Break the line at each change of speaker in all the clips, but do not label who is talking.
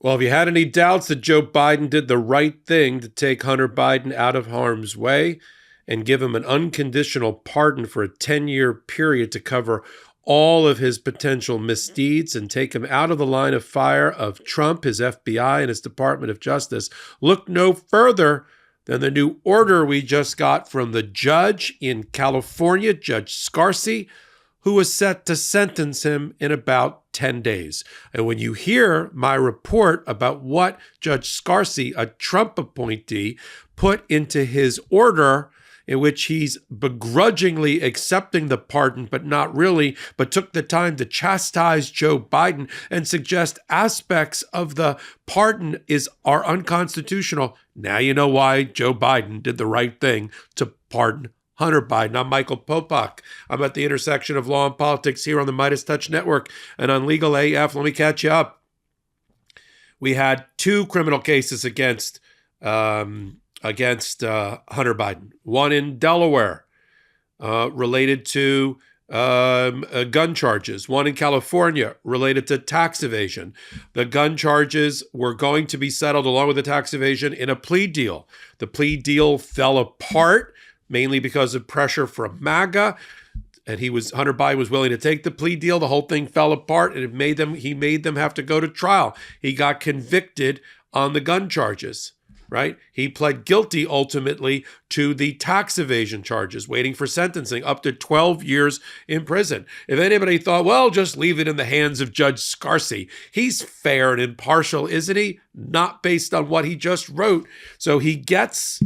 Well, if you had any doubts that Joe Biden did the right thing to take Hunter Biden out of harm's way and give him an unconditional pardon for a 10-year period to cover all of his potential misdeeds and take him out of the line of fire of Trump, his FBI, and his Department of Justice, look no further than the new order we just got from the judge in California, Judge Scarcy, who was set to sentence him in about 10 days. And when you hear my report about what Judge Scarcy, a Trump appointee, put into his order, in which he's begrudgingly accepting the pardon, but not really, but took the time to chastise Joe Biden and suggest aspects of the pardon are unconstitutional. Now you know why Joe Biden did the right thing to pardon Hunter Biden. I'm Michael Popak. I'm at the intersection of law and politics here on the MeidasTouch Network and on Legal AF. Let me catch you up. We had two criminal cases against Hunter Biden. One in Delaware related to gun charges. One in California related to tax evasion. The gun charges were going to be settled along with the tax evasion in a plea deal. The plea deal fell apart, mainly because of pressure from MAGA. And Hunter Biden was willing to take the plea deal. The whole thing fell apart, and he made them have to go to trial. He got convicted on the gun charges, right? He pled guilty ultimately to the tax evasion charges, waiting for sentencing up to 12 years in prison. If anybody thought, well, just leave it in the hands of Judge Scarcy, he's fair and impartial, isn't he? Not based on what he just wrote. So he gets,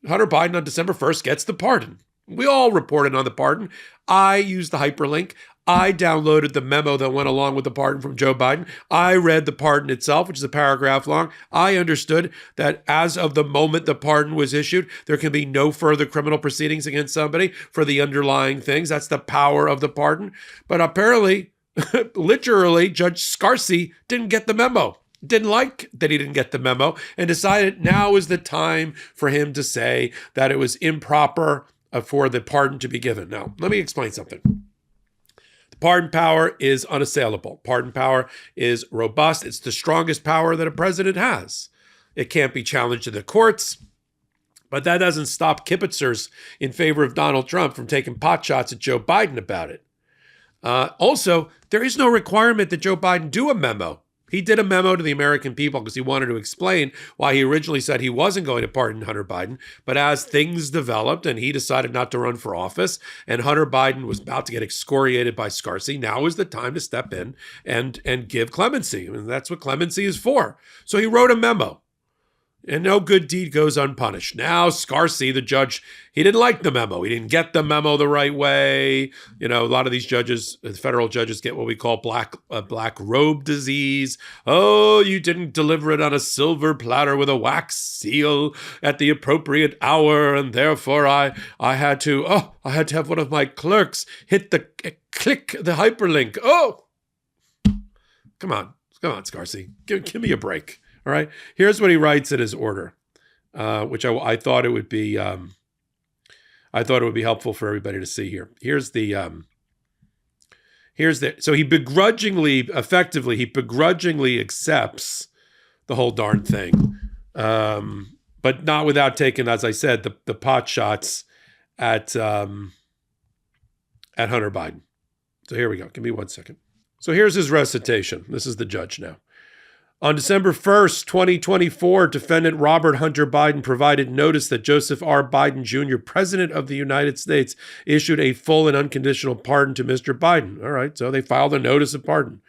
Hunter Biden on December 1st gets the pardon. We all reported on the pardon. I used the hyperlink. I downloaded the memo that went along with the pardon from Joe Biden. I read the pardon itself, which is a paragraph long. I understood that as of the moment the pardon was issued, there can be no further criminal proceedings against somebody for the underlying things. That's the power of the pardon. But apparently, literally, Judge Scarcy didn't get the memo. Didn't like that he didn't get the memo and decided now is the time for him to say that it was improper for the pardon to be given. Now, let me explain something. The pardon power is unassailable. Pardon power is robust. It's the strongest power that a president has. It can't be challenged in the courts, but that doesn't stop kibitzers in favor of Donald Trump from taking pot shots at Joe Biden about it. Also, there is no requirement that Joe Biden do a memo. He did a memo to the American people because he wanted to explain why he originally said he wasn't going to pardon Hunter Biden. But as things developed and he decided not to run for office and Hunter Biden was about to get excoriated by Scarcy, now is the time to step in and give clemency. I mean, that's what clemency is for. So he wrote a memo. And no good deed goes unpunished. Now, Scarcy, the judge, he didn't like the memo. He didn't get the memo the right way. A lot of these judges, federal judges, get what we call black robe disease. Oh, you didn't deliver it on a silver platter with a wax seal at the appropriate hour, and therefore I had to have one of my clerks click the hyperlink. Oh, come on, Scarcy, give me a break. All right. Here's what he writes in his order, which I thought it would be. I thought it would be helpful for everybody to see here. So he begrudgingly accepts the whole darn thing, but not without taking, as I said, the pot shots at Hunter Biden. So here we go. Give me 1 second. So here's his recitation. This is the judge now. On December 1st, 2024, defendant Robert Hunter Biden provided notice that Joseph R. Biden Jr., President of the United States, issued a full and unconditional pardon to Mr. Biden. All right, so they filed a notice of pardon.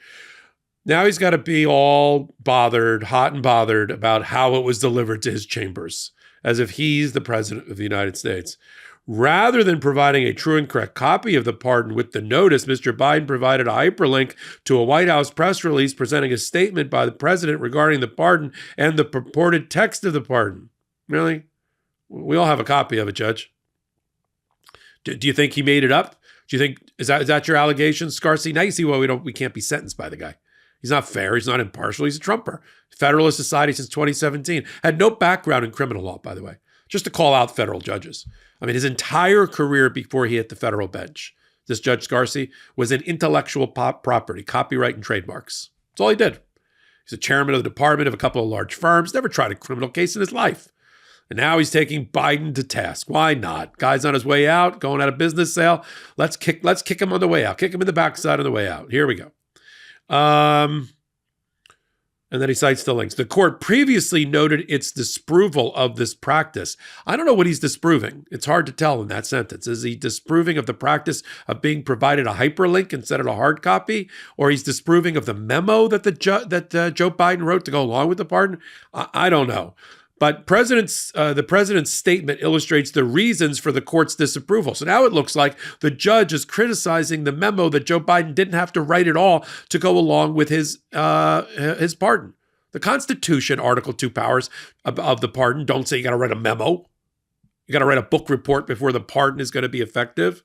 Now he's got to be all bothered, hot and bothered about how it was delivered to his chambers, as if he's the President of the United States. Rather than providing a true and correct copy of the pardon with the notice, Mr. Biden provided a hyperlink to a White House press release presenting a statement by the president regarding the pardon and the purported text of the pardon. Really? We all have a copy of it, Judge. Do you think he made it up? Do you think, is that your allegation, Scarcy? Now you see why we can't be sentenced by the guy. He's not fair. He's not impartial. He's a Trumper. Federalist Society since 2017. Had no background in criminal law, by the way. Just to call out federal judges. I mean, his entire career before he hit the federal bench, this Judge Scarcy, was in intellectual property, copyright and trademarks. That's all he did. He's a chairman of the department of a couple of large firms, never tried a criminal case in his life. And now he's taking Biden to task. Why not? Guy's on his way out, going out of business sale. Let's kick him on the way out. Kick him in the backside on the way out. Here we go. And then he cites the links. The court previously noted its disapproval of this practice. I don't know what he's disproving. It's hard to tell in that sentence. Is he disproving of the practice of being provided a hyperlink instead of a hard copy? Or he's disproving of the memo that Joe Biden wrote to go along with the pardon? I don't know. But the president's statement illustrates the reasons for the court's disapproval. So now it looks like the judge is criticizing the memo that Joe Biden didn't have to write at all to go along with his pardon. The Constitution, Article 2 powers of the pardon don't say you got to write a memo. You got to write a book report before the pardon is going to be effective.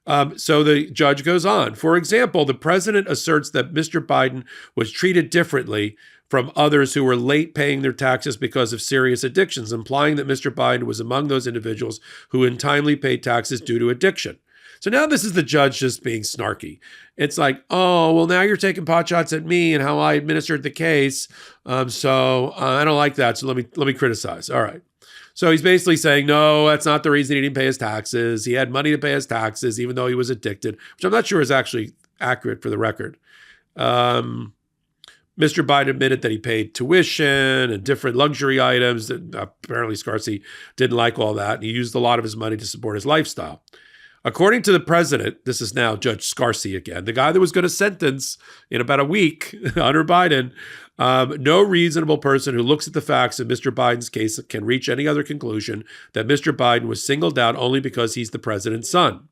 So the judge goes on. For example, the president asserts that Mr. Biden was treated differently from others who were late paying their taxes because of serious addictions, implying that Mr. Biden was among those individuals who untimely paid taxes due to addiction. So now this is the judge just being snarky. It's like, oh, well, now you're taking pot shots at me and how I administered the case. So I don't like that. So let me criticize. All right. So he's basically saying, no, that's not the reason he didn't pay his taxes. He had money to pay his taxes, even though he was addicted, which I'm not sure is actually accurate for the record. Mr. Biden admitted that he paid tuition and different luxury items. And apparently Scarcy didn't like all that. And he used a lot of his money to support his lifestyle. According to the president, this is now Judge Scarcy again, the guy that was going to sentence in about a week Hunter Biden, no reasonable person who looks at the facts of Mr. Biden's case can reach any other conclusion that Mr. Biden was singled out only because he's the president's son.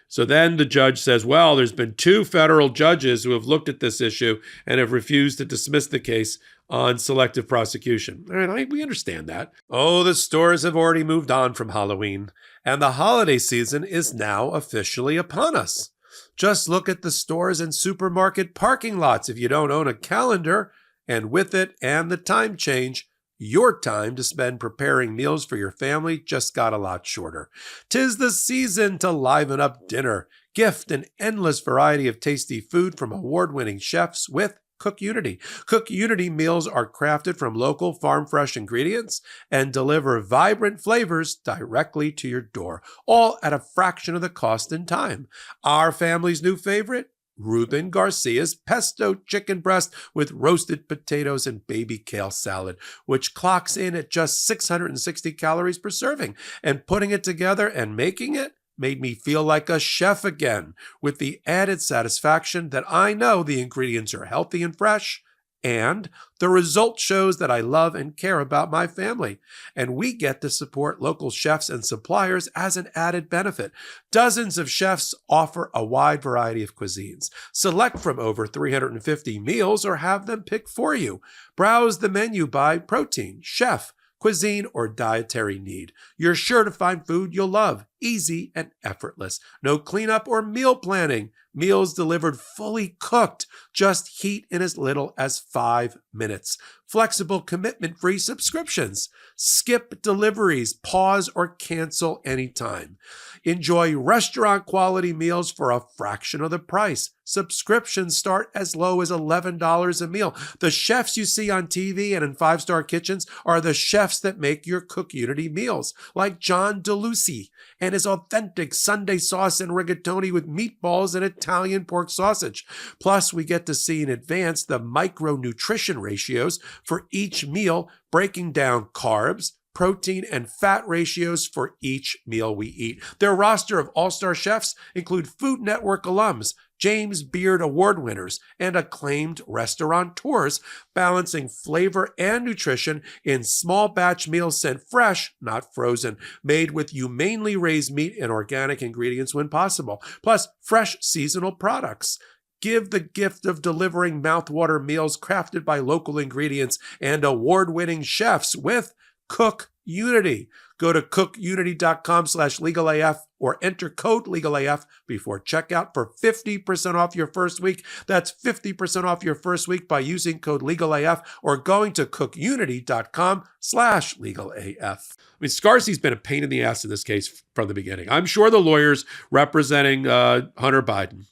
So then the judge says, well, there's been 2 federal judges who have looked at this issue and have refused to dismiss the case on selective prosecution. All right, we understand that. Oh, the stores have already moved on from Halloween, and the holiday season is now officially upon us. Just look at the stores and supermarket parking lots if you don't own a calendar, and with it and the time change, your time to spend preparing meals for your family just got a lot shorter. 'Tis the season to liven up dinner. Gift an endless variety of tasty food from award-winning chefs with Cook Unity. Cook Unity meals are crafted from local farm-fresh ingredients and deliver vibrant flavors directly to your door, all at a fraction of the cost and time. Our family's new favorite? Ruben Garcia's pesto chicken breast with roasted potatoes and baby kale salad, which clocks in at just 660 calories per serving. And putting it together and making it made me feel like a chef again, with the added satisfaction that I know the ingredients are healthy and fresh, and the result shows that I love and care about my family. And we get to support local chefs and suppliers as an added benefit. Dozens of chefs offer a wide variety of cuisines. Select from over 350 meals or have them picked for you. Browse the menu by protein, chef, cuisine, or dietary need. You're sure to find food you'll love, easy and effortless. No cleanup or meal planning. Meals delivered fully cooked. Just heat in as little as 5 minutes. Flexible commitment-free subscriptions. Skip deliveries, pause or cancel anytime. Enjoy restaurant-quality meals for a fraction of the price. Subscriptions start as low as $11 a meal. The chefs you see on TV and in 5-star kitchens are the chefs that make your Cook Unity meals, like John DeLucy and his authentic Sunday sauce and rigatoni with meatballs and Italian pork sausage. Plus, we get to see in advance the micronutrition ratios for each meal, breaking down carbs, protein, and fat ratios for each meal we eat. Their roster of all-star chefs include Food Network alums, James Beard Award winners, and acclaimed restaurateurs, balancing flavor and nutrition in small batch meals sent fresh, not frozen, made with humanely raised meat and organic ingredients when possible, plus fresh seasonal products. Give the gift of delivering mouthwater meals crafted by local ingredients and award-winning chefs with Cook Unity. Go to cookunity.com/legalaf or enter code legalaf before checkout for 50% off your first week. That's 50% off your first week by using code legalaf or going to cookunity.com/legalaf. I mean, Scarcy's been a pain in the ass in this case from the beginning. I'm sure the lawyers representing Hunter Biden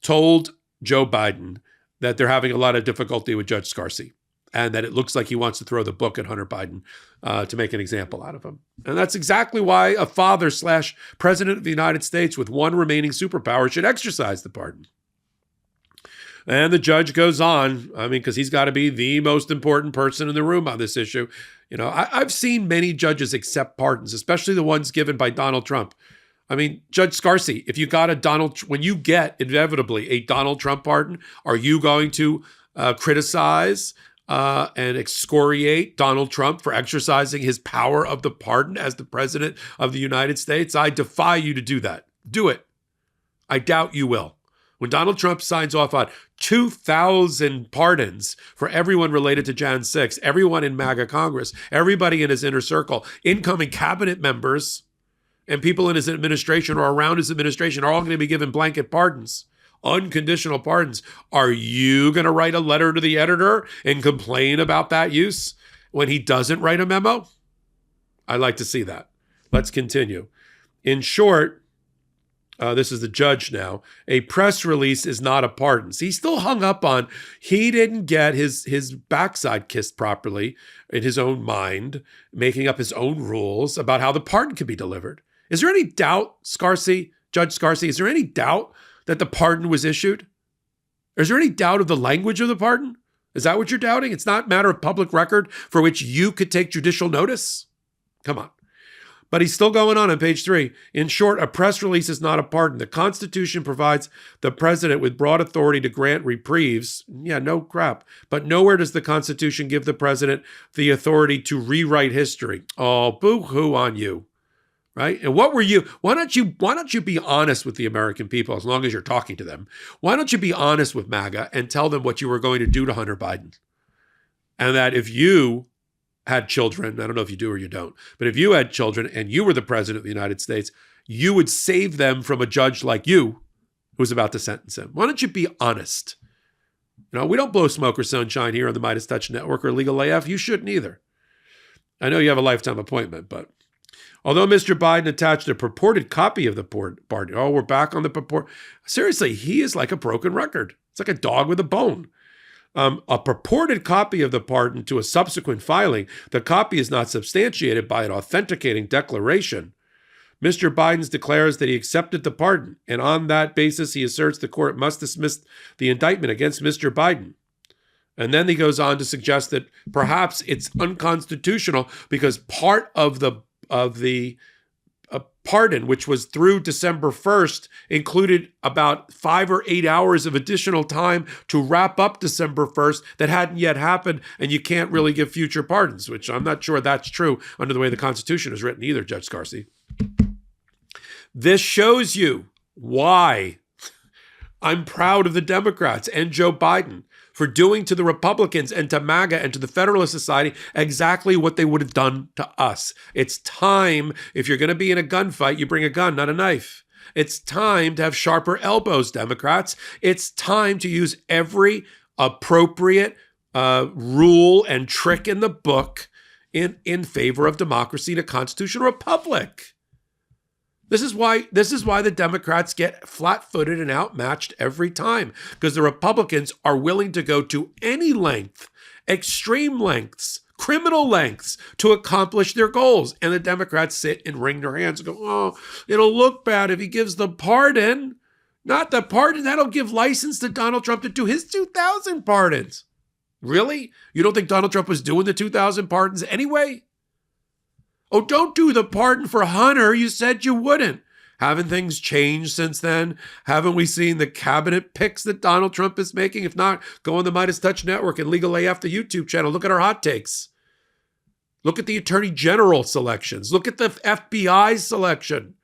told Joe Biden, that they're having a lot of difficulty with Judge Scarcy, and that it looks like he wants to throw the book at Hunter Biden to make an example out of him. And that's exactly why a father/president of the United States with one remaining superpower should exercise the pardon. And the judge goes on, because he's got to be the most important person in the room on this issue. I've seen many judges accept pardons, especially the ones given by Donald Trump. Judge Scarcy, if you got when you get inevitably a Donald Trump pardon, are you going to criticize and excoriate Donald Trump for exercising his power of the pardon as the president of the United States? I defy you to do that. Do it. I doubt you will. When Donald Trump signs off on 2,000 pardons for everyone related to Jan 6, everyone in MAGA Congress, everybody in his inner circle, incoming cabinet members, and people in his administration or around his administration are all going to be given blanket pardons, unconditional pardons. Are you going to write a letter to the editor and complain about that use when he doesn't write a memo? I'd like to see that. Let's continue. In short, this is the judge now. A press release is not a pardon. So he's still hung up on he didn't get his backside kissed properly in his own mind, making up his own rules about how the pardon can be delivered. Is there any doubt, Judge Scarcy, is there any doubt that the pardon was issued? Is there any doubt of the language of the pardon? Is that what you're doubting? It's not a matter of public record for which you could take judicial notice? Come on. But he's still going on page 3. In short, a press release is not a pardon. The Constitution provides the president with broad authority to grant reprieves. Yeah, no crap. But nowhere does the Constitution give the president the authority to rewrite history. Oh, boo-hoo on you, right? And what were you? Why don't you be honest with the American people as long as you're talking to them? Why don't you be honest with MAGA and tell them what you were going to do to Hunter Biden? And that if you had children, I don't know if you do or you don't, but if you had children and you were the president of the United States, you would save them from a judge like you who's about to sentence him. Why don't you be honest? We don't blow smoke or sunshine here on the MeidasTouch Network or Legal AF. You shouldn't either. I know you have a lifetime appointment, but although Mr. Biden attached a purported copy of the pardon, we're back on the purport. Seriously, he is like a broken record. It's like a dog with a bone. A purported copy of the pardon to a subsequent filing, the copy is not substantiated by an authenticating declaration. Mr. Biden declares that he accepted the pardon, and on that basis, he asserts the court must dismiss the indictment against Mr. Biden. And then he goes on to suggest that perhaps it's unconstitutional because part of the pardon, which was through December 1st, included about 5 or 8 hours of additional time to wrap up December 1st that hadn't yet happened, and you can't really give future pardons, which I'm not sure that's true under the way the Constitution is written either, Judge Scarcy. This shows you why I'm proud of the Democrats and Joe Biden for doing to the Republicans and to MAGA and to the Federalist Society exactly what they would have done to us. It's time, if you're going to be in a gunfight, you bring a gun, not a knife. It's time to have sharper elbows, Democrats. It's time to use every appropriate rule and trick in the book in favor of democracy and a constitutional republic. This is why the Democrats get flat-footed and outmatched every time, because the Republicans are willing to go to any length, extreme lengths, criminal lengths to accomplish their goals. And the Democrats sit and wring their hands and go, oh, it'll look bad if he gives the pardon. Not the pardon. That'll give license to Donald Trump to do his 2,000 pardons. Really? You don't think Donald Trump was doing the 2,000 pardons anyway? Oh, don't do the pardon for Hunter. You said you wouldn't. Haven't things changed since then? Haven't we seen the cabinet picks that Donald Trump is making? If not, go on the MeidasTouch Network and Legal AF, the YouTube channel. Look at our hot takes. Look at the Attorney General selections. Look at the FBI selection.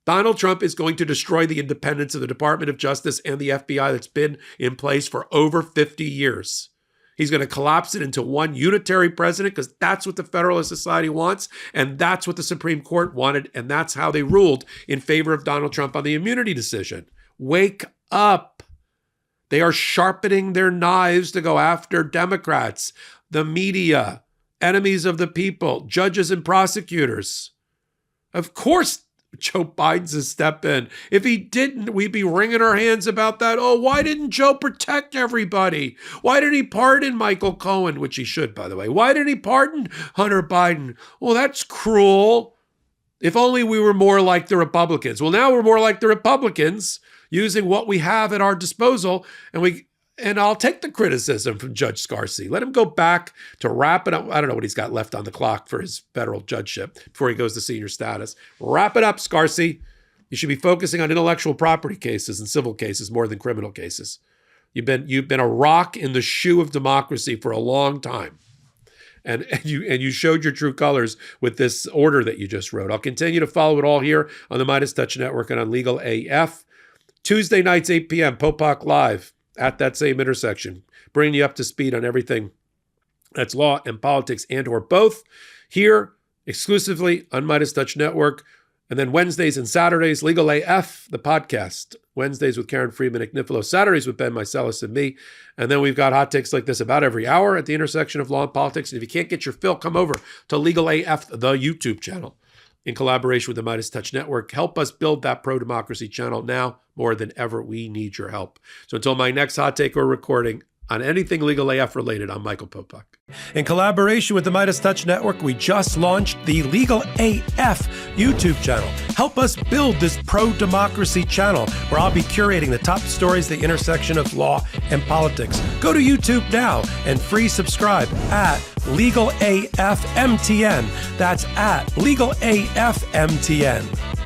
Donald Trump is going to destroy the independence of the Department of Justice and the FBI that's been in place for over 50 years. He's going to collapse it into one unitary president because that's what the Federalist Society wants, and that's what the Supreme Court wanted, and that's how they ruled in favor of Donald Trump on the immunity decision. Wake up. They are sharpening their knives to go after Democrats, the media, enemies of the people, judges and prosecutors. Of course, Joe Biden's a step in. If he didn't, we'd be wringing our hands about that. Oh, why didn't Joe protect everybody? Why didn't he pardon Michael Cohen, which he should, by the way? Why didn't he pardon Hunter Biden? Well, that's cruel. If only we were more like the Republicans. Well, now we're more like the Republicans, using what we have at our disposal, and I'll take the criticism from Judge Scarcy. Let him go back to wrap it up. I don't know what he's got left on the clock for his federal judgeship before he goes to senior status. Wrap it up, Scarcy. You should be focusing on intellectual property cases and civil cases more than criminal cases. You've been a rock in the shoe of democracy for a long time. And you showed your true colors with this order that you just wrote. I'll continue to follow it all here on the MeidasTouch Network and on Legal AF. Tuesday nights, 8 p.m., Popak Live. At that same intersection, bringing you up to speed on everything that's law and politics and or both here exclusively on MeidasTouch Network. And then Wednesdays and Saturdays, Legal AF, the podcast. Wednesdays with Karen Friedman, Nick Nifilo. Saturdays with Ben Meiselas and me. And then we've got hot takes like this about every hour at the intersection of law and politics. And if you can't get your fill, come over to Legal AF, the YouTube channel, in collaboration with the MeidasTouch Network. Help us build that pro-democracy channel now more than ever. We need your help. So until my next hot take or recording on anything Legal AF related, I'm Michael Popak. In collaboration with the MeidasTouch Network, we just launched the Legal AF YouTube channel. Help us build this pro-democracy channel where I'll be curating the top stories at the intersection of law and politics. Go to YouTube now and free subscribe at Legal AF MTN. That's at Legal AF MTN.